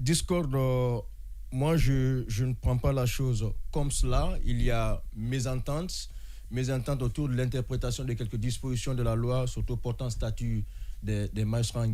discorde, moi, je ne prends pas la chose comme cela. Il y a mésentente autour de l'interprétation de quelques dispositions de la loi, surtout portant statut des magistrats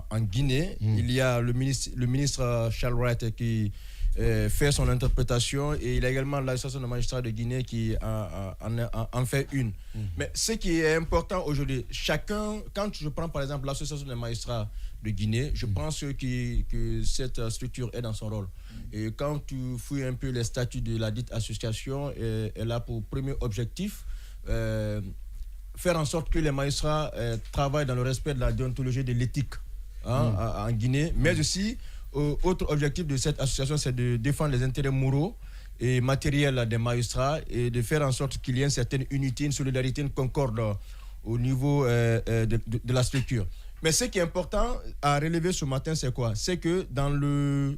en Guinée. Il y a le ministre Charles Wright qui fait son interprétation, et il y a également l'association des magistrats de Guinée qui en fait une. Mais ce qui est important aujourd'hui, chacun, quand je prends par exemple l'association des magistrats de Guinée, je pense que cette structure est dans son rôle. Et quand tu fouilles un peu les statuts de la dite association, elle a pour premier objectif faire en sorte que les magistrats travaillent dans le respect de la déontologie et de l'éthique en Guinée, mais aussi autre objectif de cette association, c'est de défendre les intérêts moraux et matériels des magistrats et de faire en sorte qu'il y ait une certaine unité, une solidarité, une concorde au niveau de la structure. Mais ce qui est important à relever ce matin, c'est quoi? C'est que dans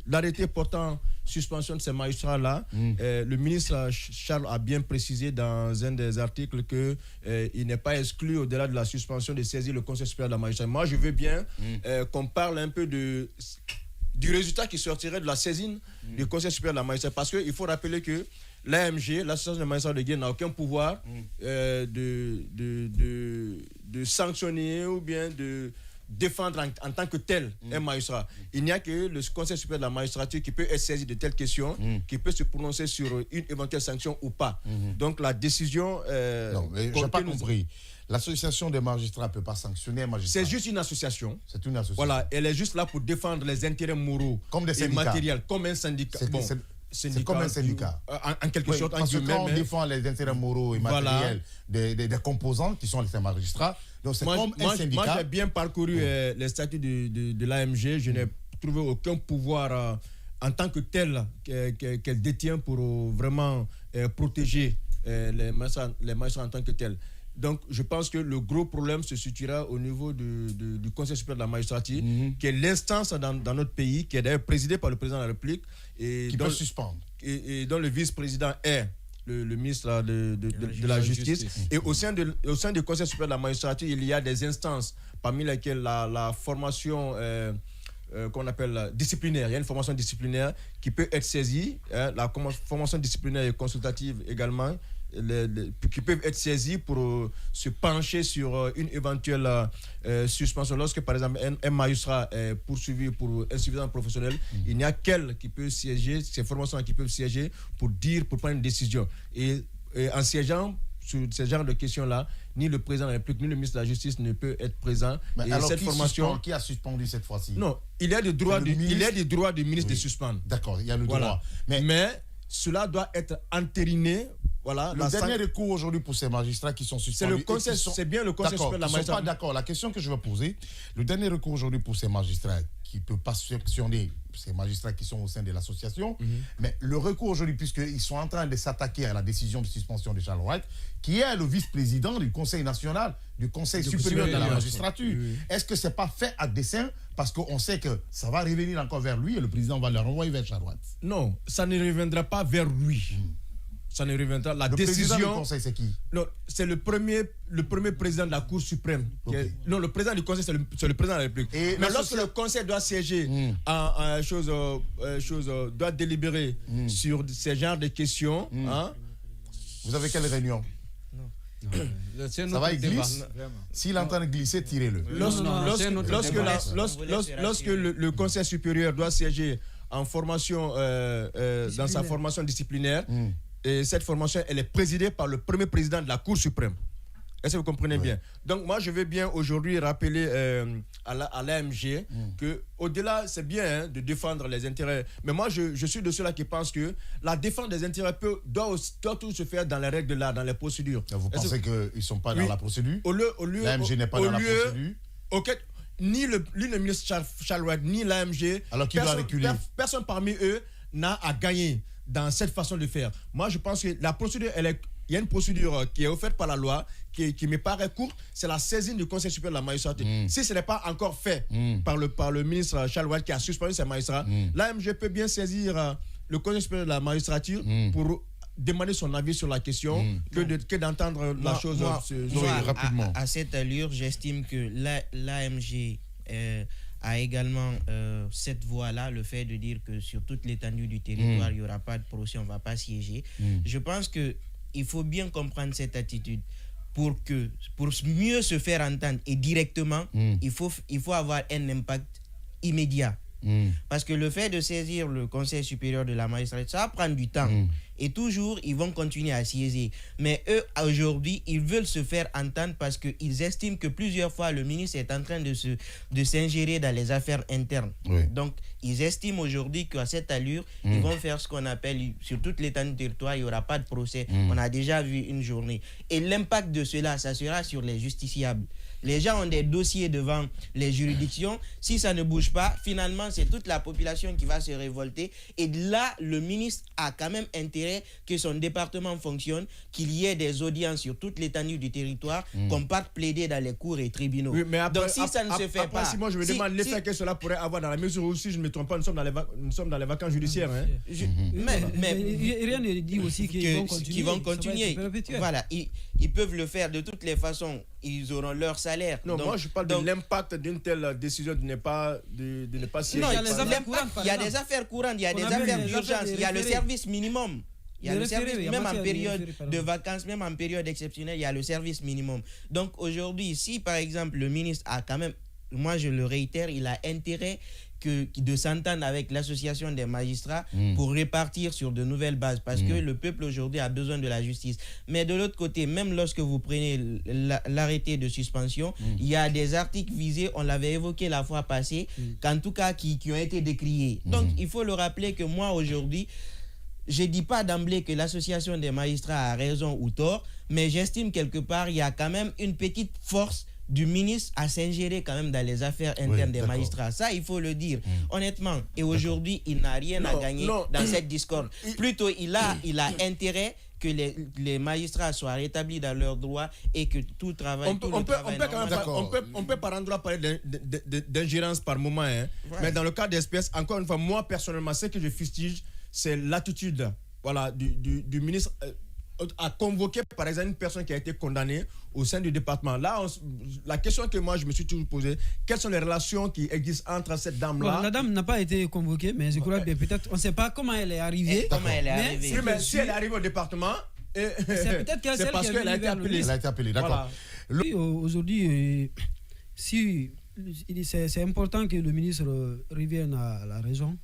l'arrêté portant suspension de ces magistrats-là, le ministre Charles a bien précisé dans un des articles qu'il n'est pas exclu, au-delà de la suspension, de saisir le Conseil supérieur de la magistrature. Moi, je veux bien qu'on parle un peu du résultat qui sortirait de la saisine du Conseil supérieur de la magistrature. Parce qu'il faut rappeler que l'AMG, l'Association des magistrats de Guinée, n'a aucun pouvoir de sanctionner ou bien de défendre en tant que tel un magistrat. Il n'y a que le Conseil supérieur de la magistrature qui peut être saisi de telles questions, qui peut se prononcer sur une éventuelle sanction ou pas. Donc la décision... non, mais je n'ai pas compris. L'association des magistrats ne peut pas sanctionner un magistrat. C'est juste une association. C'est une association. Voilà, elle est juste là pour défendre les intérêts moraux et matériels, comme un syndicat. C'est comme un syndicat. En quelque sorte. Parce que quand on défend les intérêts moraux et matériels des composants qui sont les magistrats, donc c'est comme un syndicat. Moi, j'ai bien parcouru les statuts de l'AMG. Je n'ai trouvé aucun pouvoir en tant que tel qu'elle détient pour vraiment protéger les magistrats en tant que tel. Donc, je pense que le gros problème se situera au niveau du Conseil supérieur de la magistrature, qui est l'instance dans notre pays, qui est d'ailleurs présidée par le président de la République. Et qui peut suspendre. Et dont le vice-président est le ministre de la Justice. Et au sein du Conseil supérieur de la magistrature, il y a des instances, parmi lesquelles la formation qu'on appelle disciplinaire. Il y a une formation disciplinaire qui peut être saisie, la formation disciplinaire et consultative également, qui peuvent être saisis pour se pencher sur une éventuelle suspension. Lorsque, par exemple, un magistrat est poursuivi pour insuffisance professionnelle, il n'y a qu'elle qui peut siéger, ces formations qui peuvent siéger pour prendre une décision. Et en siégeant sur ce genre de questions-là, ni le président de la République, ni le ministre de la Justice ne peut être présent. Mais et alors, cette formation... qui a suspendu cette fois-ci? Non, il y a des droits du ministre de suspendre. D'accord, il y a le droit. Mais cela doit être entériné. Voilà, le dernier recours aujourd'hui pour ces magistrats qui sont suspendus. C'est bien le Conseil supérieur de la magistrature. Ils ne sont pas d'accord. La question que je vais poser, le dernier recours aujourd'hui pour ces magistrats qui ne peuvent pas sanctionner ces magistrats qui sont au sein de l'association, mais le recours aujourd'hui, puisqu'ils sont en train de s'attaquer à la décision de suspension de Charles Wright, qui est le vice-président du Conseil national, du Conseil supérieur de la magistrature. Est-ce que ce n'est pas fait à dessein parce qu'on sait que ça va revenir encore vers lui et le président va le renvoyer vers Charles Wright? Non, ça ne reviendra pas vers lui. Ça ne reviendra. La décision. Président du Conseil, c'est qui? Non, c'est le premier président de la Cour suprême. Non, le président du Conseil, c'est le président de la République. Mais lorsque le Conseil doit siéger doit délibérer sur ces genres de questions. Vous avez quelle réunion? Ça va, il glisse. S'il est en train de glisser, tirez-le. Lorsque le Conseil supérieur doit siéger en formation, dans sa formation disciplinaire, et cette formation, elle est présidée par le premier président de la Cour suprême. Est-ce que vous comprenez bien? Donc moi, je veux bien aujourd'hui rappeler à l'AMG que au-delà, c'est bien de défendre les intérêts. Mais moi, je suis de ceux-là qui pensent que la défense des intérêts doit tout se faire dans les règles de l'art, dans les procédures. Vous pensez qu'ils ne sont pas dans la procédure? L'AMG n'est pas dans la procédure? Ni le ministre Charles Wright, ni l'AMG. Alors qui doit reculer? Personne parmi eux n'a à gagner dans cette façon de faire. Moi, je pense que la procédure, il y a une procédure qui est offerte par la loi, qui me paraît courte, c'est la saisine du Conseil supérieur de la magistrature. Si ce n'est pas encore fait par le ministre Charles Wright qui a suspendu ces magistrats, l'AMG peut bien saisir le Conseil supérieur de la magistrature pour demander son avis sur la question que d'entendre la chose rapidement. À cette allure, j'estime que l'AMG a également cette voie-là, le fait de dire que sur toute l'étendue du territoire, il n'y aura pas de procès, on ne va pas siéger. Je pense qu'il faut bien comprendre cette attitude. Pour mieux se faire entendre et directement, il faut avoir un impact immédiat. Parce que le fait de saisir le Conseil supérieur de la magistrature, ça va prendre du temps. Et toujours, ils vont continuer à siéger. Mais eux, aujourd'hui, ils veulent se faire entendre parce qu'ils estiment que plusieurs fois, le ministre est en train de s'ingérer dans les affaires internes. Oui. Donc, ils estiment aujourd'hui qu'à cette allure, ils vont faire ce qu'on appelle, sur toute l'étendue du territoire, il n'y aura pas de procès. On a déjà vu une journée. Et l'impact de cela, ça sera sur les justiciables. Les gens ont des dossiers devant les juridictions. Si ça ne bouge pas, finalement, c'est toute la population qui va se révolter. Et là, le ministre a quand même intérêt que son département fonctionne, qu'il y ait des audiences sur toute l'étendue du territoire, qu'on parte plaider dans les cours et tribunaux. Oui, mais après, donc, si ça ne se fait pas... moi, je me demande l'effet que cela pourrait avoir dans la mesure où, si je ne me trompe pas, nous sommes dans les vacances judiciaires. Hein. Mais rien ne dit aussi qu'ils vont continuer. Voilà, ils peuvent le faire de toutes les façons. Ils auront leur salaire. Non, donc, moi je parle de l'impact d'une telle décision de ne pas siéger. Non, il y a des affaires courantes, il y a des affaires d'urgence, il y a le service minimum. Il y a le service, même en période de vacances, même en période exceptionnelle, il y a le service minimum. Donc aujourd'hui, si par exemple le ministre a quand même, moi je le réitère, il a intérêt de s'entendre avec l'association des magistrats pour répartir sur de nouvelles bases, parce que le peuple aujourd'hui a besoin de la justice. Mais de l'autre côté, même lorsque vous prenez l'arrêté de suspension, il y a des articles visés, on l'avait évoqué la fois passée, qu'en tout cas qui ont été décriés. Donc il faut le rappeler que moi aujourd'hui, je ne dis pas d'emblée que l'association des magistrats a raison ou tort, mais j'estime quelque part il y a quand même une petite force du ministre à s'ingérer quand même dans les affaires internes des magistrats. Ça, il faut le dire honnêtement. Et aujourd'hui, il n'a rien à gagner dans cette discorde. Plutôt, il a intérêt que les magistrats soient rétablis dans leurs droits et que tout travail... On peut par endroit parler d'ingérence par moment, hein. Mais dans le cas d'espèce, encore une fois, moi personnellement, ce que je fustige, c'est l'attitude du ministre à convoquer par exemple une personne qui a été condamnée au sein du département. Là, la question que moi je me suis toujours posée, quelles sont les relations qui existent entre cette dame-là? Bon, la dame n'a pas été convoquée, mais je crois que peut-être, on ne sait pas comment elle est arrivée. Mais si elle est arrivée au département, c'est peut-être c'est parce qu'elle a été appelée. Elle a été appelée, d'accord. Voilà. Aujourd'hui, c'est important que le ministre revienne à la raison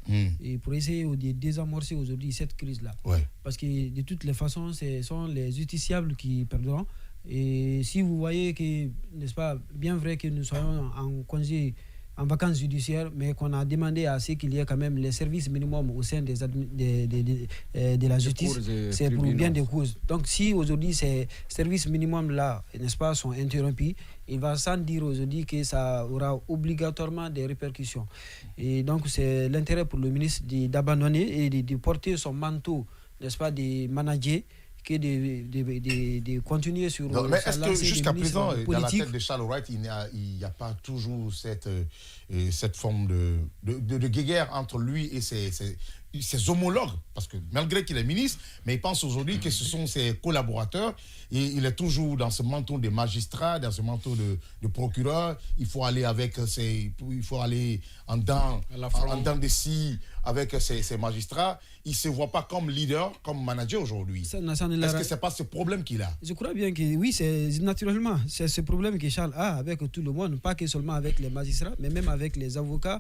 et pour essayer de désamorcer aujourd'hui cette crise-là. Ouais. Parce que de toutes les façons, ce sont les justiciables qui perdront. Et si vous voyez que, n'est-ce pas, bien vrai que nous soyons en congé, en vacances judiciaires, mais qu'on a demandé à ce qu'il y ait quand même les services minimums au sein de la justice, c'est pour bien des causes. Donc si aujourd'hui ces services minimums-là, n'est-ce pas, sont interrompus, il va sans dire aujourd'hui que ça aura obligatoirement des répercussions. Et donc c'est l'intérêt pour le ministre d'abandonner et de porter son manteau, n'est-ce pas, de manager, que de continuer sur... Non, mais est-ce que jusqu'à présent, dans la tête de Charles Wright, il n'y a pas toujours cette forme de guéguerre entre lui et ses homologues? Parce que malgré qu'il est ministre, mais il pense aujourd'hui que ce sont ses collaborateurs et il est toujours dans ce manteau de magistrat, dans ce manteau de procureur. Il faut aller en dents de scie avec ses magistrats. Il ne se voit pas comme leader, comme manager aujourd'hui. Est-ce que ce n'est pas ce problème qu'il a? Je crois bien que oui, naturellement, c'est ce problème que Charles a avec tout le monde, pas que seulement avec les magistrats, mais même avec les avocats,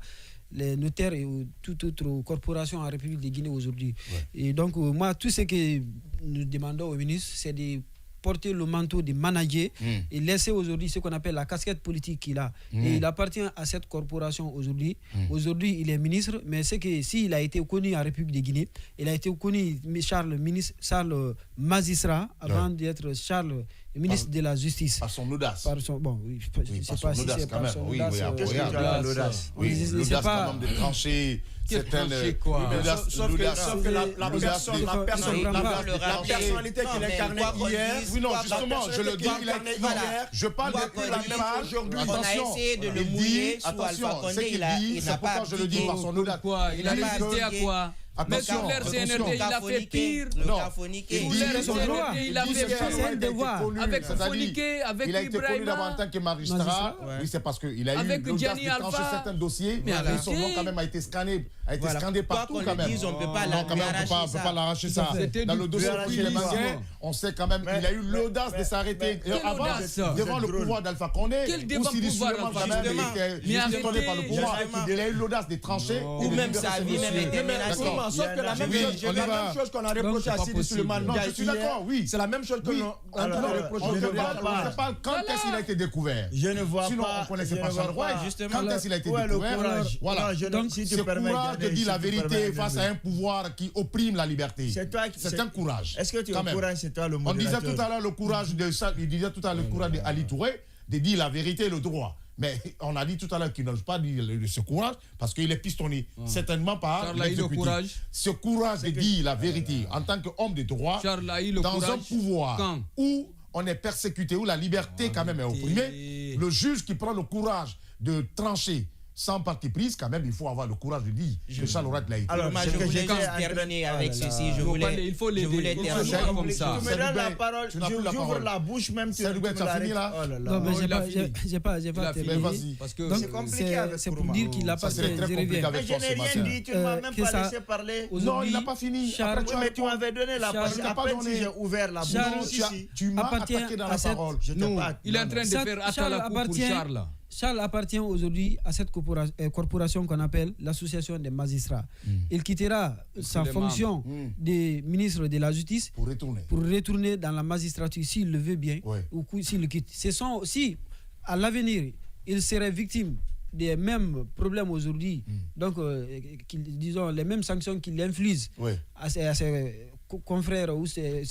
les notaires et toute autre corporation en République de Guinée aujourd'hui. Ouais. Et donc, moi, tout ce que nous demandons au ministre, c'est de porter le manteau de manager et laisser aujourd'hui ce qu'on appelle la casquette politique qu'il a. Et il appartient à cette corporation aujourd'hui. Aujourd'hui, il est ministre, mais c'est que s'il a été connu en République de Guinée, il a été connu Charles magistrat avant d'être Charles ministre de la Justice. Par son audace. Bon, oui, je ne sais pas si c'est par son audace. Oui, l'audace quand même de trancher. Sauf que la personnalité qu'il incarnait hier. Oui, non, justement, je le dis. Je parle de l'image aujourd'hui. On a essayé de le mouiller sous Alpha Condé. C'est pourquoi je le dis par son audace. Il a résisté à quoi? Mais sur l'air CNRD, il a fait pire. Le cas Foniqué. Sur l'air CNRD, il a fait pire. C'est un devoir. Avec Foniqué, avec il a été connu d'abord en Ibrahima. tant que magistrat. Oui, c'est parce qu'il a eu Avec l'audace Gianni de trancher Alpha. certains dossiers. Mais Et son nom quand même a été scanné, scandé partout Quoi quand qu'on le même. dise, on ne peut pas Non, quand même, on ne peut pas l'arracher ça. Dans le dossier de les Manguins, on sait quand même qu'il a eu l'audace de s'arrêter devant le pouvoir d'Alpha Condé. Quel devant le pouvoir d'Alpha Condé? Il a eu pouvoir, il a eu l'audace de trancher. Ou même sa vie même était menacée. Sauf que la même chose qu'on a reproché à Sidi Suleiman. Non, je suis d'accord, oui. C'est la même chose que l'on a reproché. On ne sait pas quand est-ce qu'il a été découvert. Je ne vois Sinon, pas. on ne connaissait pas Jean Roy. Quand est-ce qu'il a été Ouais, le découvert? courage. Voilà. Donc, si tu Ce permets, courage de dire la vérité face à un pouvoir qui opprime la liberté. C'est un courage. Est-ce que tu Quand es au même. courage, c'est toi le On modérateur? disait tout à l'heure le courage de ça, il disait tout à l'heure le courage d'Ali Touré de dire la vérité et le droit. Mais on a dit tout à l'heure qu'il n'ose pas dire ce courage parce qu'il est pistonné certainement par l'exécutif. Ce courage de dire la vérité en tant qu'homme de droit dans un pouvoir où on est persécuté, où la liberté quand même est opprimée, le juge qui prend le courage de trancher sans parti prise, quand même, il faut avoir le courage de dire que Charles Orat l'a été. Alors, moi, je voulais terminer avec ceci. Je voulais terminer comme ça. Tu me donnes la parole, j'ouvre la bouche même. Tu as fini là? Non, mais j'ai pas terminé. C'est compliqué avec c'est pour dire qu'il a pas ça serait très compliqué avec je n'ai rien dit, tu ne m'as même pas laissé parler. Non, il n'a pas fini. Mais tu m'avais donné la parole. Après, si j'ai ouvert la bouche, tu m'as attaqué dans la parole. Il est en train de faire Atala pour Charles. Charles appartient aujourd'hui à cette corporation qu'on appelle l'Association des magistrats. Il quittera sa fonction de ministre de la Justice pour retourner dans la magistrature s'il le veut bien ou s'il le quitte. Si à l'avenir il serait victime des mêmes problèmes aujourd'hui, donc disons les mêmes sanctions qu'il inflige à ses confrères ou ses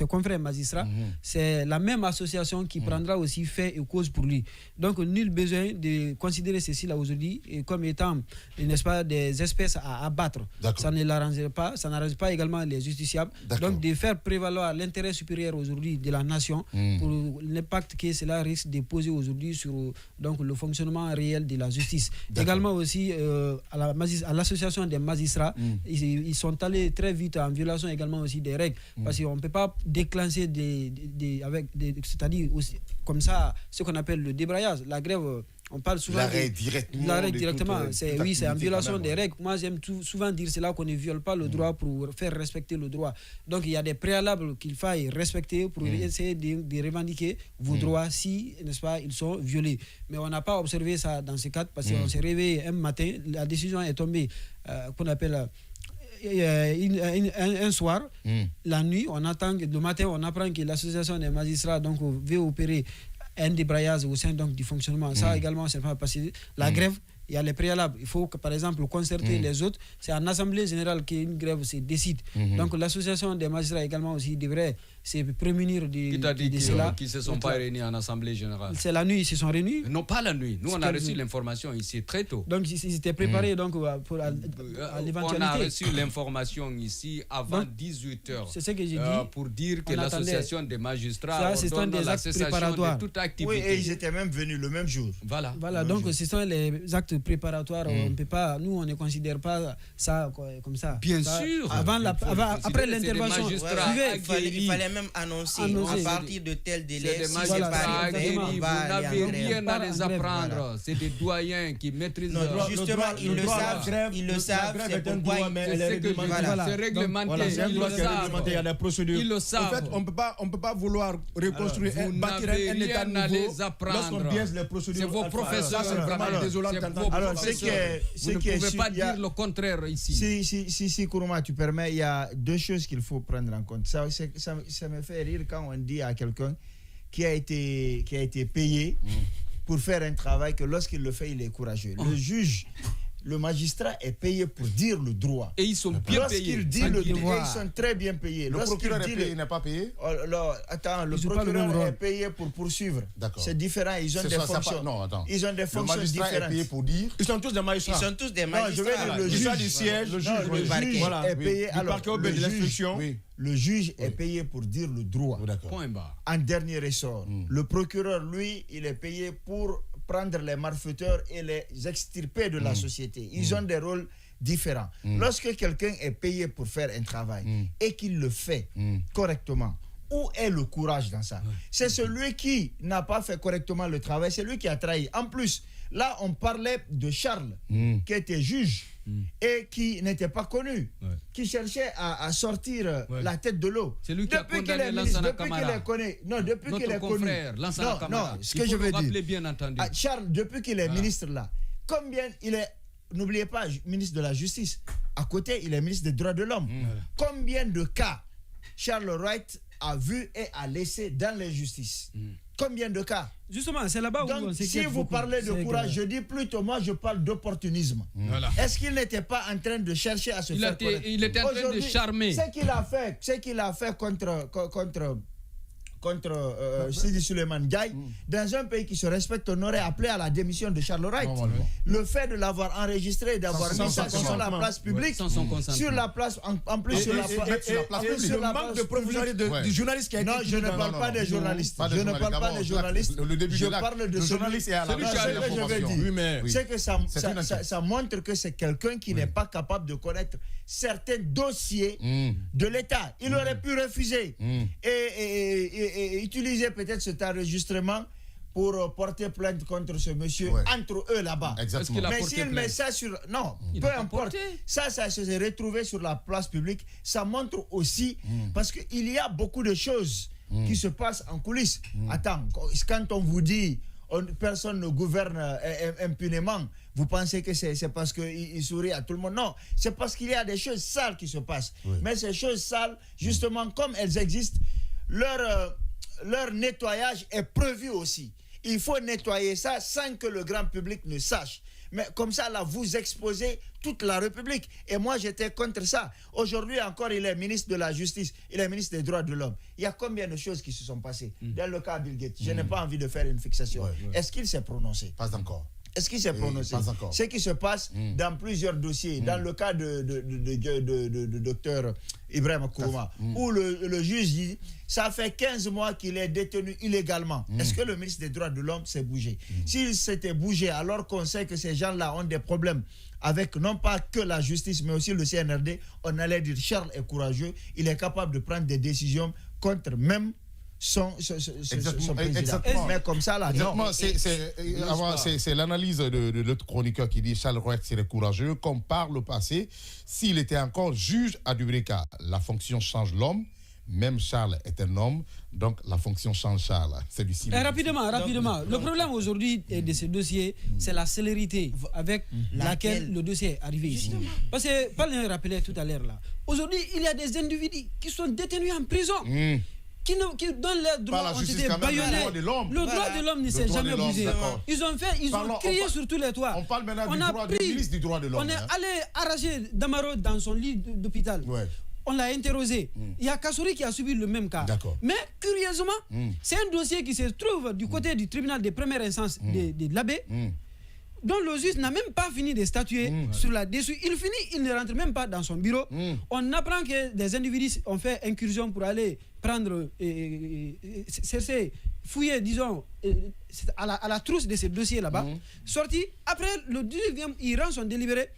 confrères magistrats, c'est la même association qui prendra aussi fait et cause pour lui. Donc nul besoin de considérer ceci là aujourd'hui comme étant, n'est-ce pas, des espèces à abattre. Ça ne l'arrange pas, ça n'arrange pas également les justiciables. Donc de faire prévaloir l'intérêt supérieur aujourd'hui de la nation pour l'impact que cela risque de poser aujourd'hui sur donc le fonctionnement réel de la justice. Également aussi à l'association des magistrats, ils sont allés très vite en violation également aussi des règles, parce qu'on ne peut pas déclencher c'est-à-dire aussi, comme ça, ce qu'on appelle le débrayage, la grève. On parle souvent l'arrêt directement. C'est en violation des règles. Moi, j'aime souvent dire cela, qu'on ne viole pas le droit pour faire respecter le droit. Donc, il y a des préalables qu'il faille respecter pour essayer de revendiquer vos droits si, n'est-ce pas, ils sont violés. Mais on n'a pas observé ça dans ce cadre parce qu'on s'est réveillé un matin, la décision est tombée, qu'on appelle un soir, la nuit, on attend, le matin, on apprend que l'association des magistrats donc veut opérer un débrayage au sein donc du fonctionnement. Ça également, c'est pas passé. La grève, il y a les préalables. Il faut que, par exemple, concerter les autres. C'est en assemblée générale qu'une grève se décide. Donc l'association des magistrats également aussi devrait se prémunir de cela. Qui ne se sont pas réunis en assemblée générale. C'est la nuit, ils se sont réunis. Non, pas la nuit. Nous, on a reçu l'information ici très tôt. Donc ils étaient préparés donc, pour à l'éventualité. On a reçu l'information ici avant 18h. C'est ce que j'ai dit. Pour dire que l'association des magistrats ordonne la cessation de toute activité. Oui, et ils étaient même venus le même jour. Voilà, donc ce sont les actes préparatoires. On peut pas, nous, on ne considère pas ça comme ça. Bien sûr. Après l'intervention, il fallait même annoncer à partir de tel délai. C'est des magistrats aguerris, vous n'avez rien à les apprendre. C'est des doyens qui maîtrisent. Justement, ils le savent. C'est pourquoi c'est réglementé. Il y a des procédures. Ils le savent. En fait, on peut pas vouloir reconstruire bâtir un État nouveau lorsqu'on biaise les procédures. C'est vos professeurs. C'est vraiment désolant d'entendre. Alors, vous ne pouvez pas dire le contraire ici. Si Kourouma, tu permets, il y a deux choses qu'il faut prendre en compte. Ça me fait rire quand on dit à quelqu'un qui a été payé pour faire un travail que lorsqu'il le fait, il est courageux. Le juge, le magistrat est payé pour dire le droit. Et ils sont bien payés. Lorsqu'il dit le droit, ils sont très bien payés. Le procureur est payé, il n'est pas payé. Attends, le procureur est payé pour poursuivre. C'est différent, ils ont des fonctions. Non, attends. Ils ont des fonctions différentes. Le magistrat est payé pour dire. Ils sont tous des magistrats. Ils sont tous des magistrats. Non, je veux dire le juge du siège, le juge est payé. Alors, le juge est payé pour dire le droit. Point barre. En dernier ressort, le procureur, lui, il est payé pour prendre les malfaiteurs et les extirper de la société. Ils ont des rôles différent. Lorsque quelqu'un est payé pour faire un travail et qu'il le fait correctement, où est le courage dans ça? C'est celui qui n'a pas fait correctement le travail, c'est lui qui a trahi. En plus, là, on parlait de Charles, qui était juge et qui n'était pas connu, qui cherchait à sortir la tête de l'eau. C'est lui qui a condamné Lansana Camara. Depuis qu'il est connu. Non, ce que je veux dire. Bien entendu. Charles, depuis qu'il est ministre là, combien il est, n'oubliez pas, ministre de la Justice. À côté, il est ministre des Droits de l'Homme. Combien de cas Charles Wright a vu et a laissé dans l'injustice? Combien de cas? Justement, c'est là-bas où on s'inquiète. Si vous parlez de courage, je dis plutôt, moi je parle d'opportunisme. Est-ce qu'il n'était pas en train de chercher à se faire connaître? Il était en train de charmer. Ce qu'il a fait contre Sidi Suleiman Ndiaye, dans un pays qui se respecte, on aurait appelé à la démission de Charles Wright. Le fait de l'avoir enregistré et d'avoir mis ça sur la place publique, sur la place, en plus sur la place, le manque de professionnalisme du journaliste qui a été... Non, je ne parle pas des journalistes. Je ne parle pas des journalistes. Je parle de celui qui a la place. C'est que ça montre que c'est quelqu'un qui n'est pas capable de connaître certains dossiers de l'État. Il aurait pu refuser et utiliser peut-être cet enregistrement pour porter plainte contre ce monsieur entre eux là-bas. Mais s'il met ça sur... Non, peu importe. Ça s'est retrouvé sur la place publique. Ça montre aussi, parce qu'il y a beaucoup de choses qui se passent en coulisses. Attends, quand on vous dit personne ne gouverne impunément, vous pensez que c'est parce qu'il sourit à tout le monde? Non, c'est parce qu'il y a des choses sales qui se passent. Mais ces choses sales, justement, comme elles existent, leur nettoyage est prévu aussi. Il faut nettoyer ça sans que le grand public ne sache. Mais comme ça, là, vous exposez toute la République. Et moi, j'étais contre ça. Aujourd'hui encore, il est ministre de la Justice, il est ministre des Droits de l'Homme. Il y a combien de choses qui se sont passées dans le cas Bill Gates? Je n'ai pas envie de faire une fixation. Est-ce qu'il s'est prononcé? Pas encore. Est-ce qu'il s'est prononcé? Ce qui se passe dans plusieurs dossiers, dans le cas de docteur Ibrahim Kourouma, où le juge dit ça fait 15 mois qu'il est détenu illégalement. Est-ce que le ministre des Droits de l'Homme s'est bougé? S'il s'était bougé, alors qu'on sait que ces gens-là ont des problèmes avec non pas que la justice, mais aussi le CNRD, on allait dire Charles est courageux, il est capable de prendre des décisions contre même son président. Mais comme ça, là, non. C'est l'analyse de l'autre chroniqueur qui dit Charles Wright serait courageux, comme par le passé, s'il était encore juge à Dubrika. La fonction change l'homme. Même Charles est un homme, donc la fonction change Charles. C'est du cinéma. Rapidement. Le problème aujourd'hui de ce dossier, c'est la célérité avec laquelle le dossier est arrivé ici. Parce que, Paul l'a rappelé tout à l'heure là, aujourd'hui, il y a des individus qui sont détenus en prison. Qui dans leurs droits ont été bâillonnés. Le droit de l'homme ne s'est jamais bougé. Ils ont crié sur tous les toits. On parle maintenant du ministre du droit de l'homme. On est allé arracher Damaro dans son lit d'hôpital. On l'a interrogé. Il y a Kassouri qui a subi le même cas. Mais curieusement, c'est un dossier qui se trouve du côté du tribunal de première instance de l'Abbé, dont le juge n'a même pas fini de statuer sur la dessus. Il ne rentre même pas dans son bureau. On apprend que des individus ont fait incursion pour aller prendre, chercher, fouiller, disons, à la trousse de ces dossiers là-bas. Sorti, après le 19e, il rend son délibéré.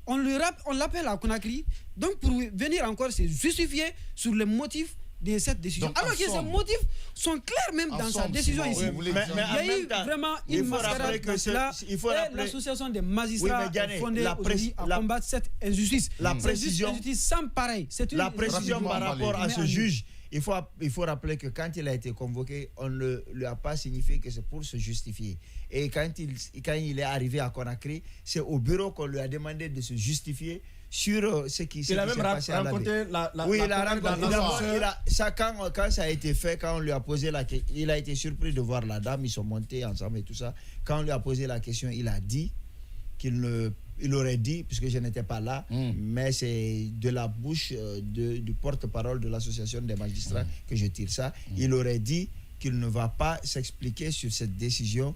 On l'appelle à Conakry, donc pour venir encore se justifier sur les motifs de cette décision. Alors que ces motifs sont clairs même dans sa décision ici. Mais il y a eu vraiment une mascarade dans cela. Et l'association des magistrats fondée aujourd'hui à combattre cette injustice. C'est une injustice sans pareil. La précision par rapport à ce juge, il faut rappeler que quand il a été convoqué, on ne lui a pas signifié que c'est pour se justifier. Et quand il est arrivé à Conakry, c'est au bureau qu'on lui a demandé de se justifier sur ce qui s'est passé à l'Abbé. Oui, il a rencontré. Quand ça a été fait, quand on lui a posé la question, il a été surpris de voir la dame, ils sont montés ensemble et tout ça. Quand on lui a posé la question, il a dit il aurait dit, puisque je n'étais pas là, mais c'est de la bouche du porte-parole de l'association des magistrats que je tire ça, il aurait dit qu'il ne va pas s'expliquer sur cette décision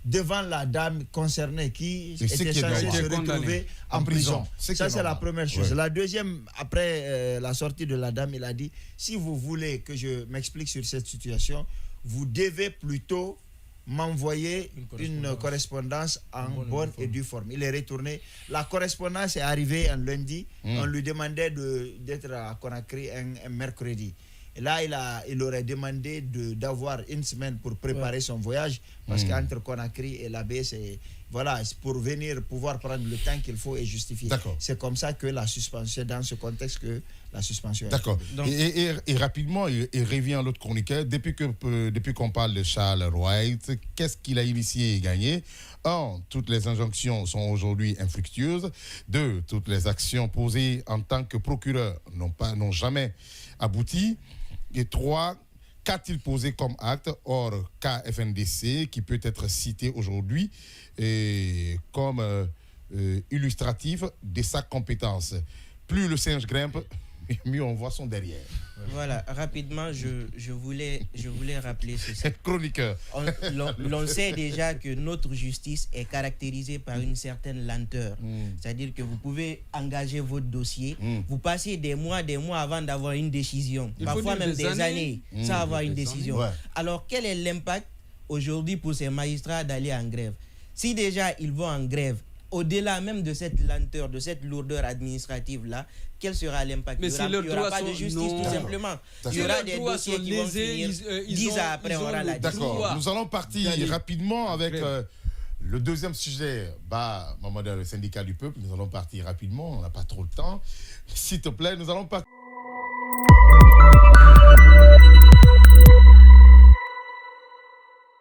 devant la dame concernée qui était censée se retrouver en prison. Ça, c'est la première chose. La deuxième, après la sortie de la dame, il a dit, si vous voulez que je m'explique sur cette situation, vous devez plutôt m'envoyer une correspondance en bonne et due forme. Il est retourné. La correspondance est arrivée un lundi. On lui demandait d'être à Conakry un mercredi. Et là, il aurait demandé d'avoir une semaine pour préparer son voyage, parce qu'entre Conakry et la baie, c'est pour venir pouvoir prendre le temps qu'il faut et justifier. C'est comme ça que la suspension, dans ce contexte que la suspension. D'accord. Et rapidement, il revient à l'autre chroniqueur. Depuis qu'on parle de Charles Wright, qu'est-ce qu'il a initié et gagné? 1, toutes les injonctions sont aujourd'hui infructueuses. 2, toutes les actions posées en tant que procureur n'ont jamais abouti. Et 3, qu'a-t-il posé comme acte hors cas FNDC qui peut être cité aujourd'hui comme illustratif de sa compétence? Plus le singe grimpe, mieux on voit son derrière. Voilà, rapidement, je voulais rappeler ceci. Chroniqueur. L'on sait déjà que notre justice est caractérisée par une certaine lenteur. C'est-à-dire que vous pouvez engager votre dossier, vous passez des mois avant d'avoir une décision. Parfois même des années sans avoir une décision. Alors, quel est l'impact aujourd'hui pour ces magistrats d'aller en grève? Si déjà ils vont en grève, au-delà même de cette lenteur, de cette lourdeur administrative-là, quel sera l'impact? Il n'y aura pas de justice, tout simplement. Il y aura des dossiers qui vont finir 10 ans après, on aura la justice. D'accord. Nous allons partir rapidement avec le deuxième sujet. Maman, le syndicat du peuple, nous allons partir rapidement, on n'a pas trop de temps. S'il te plaît, nous allons partir.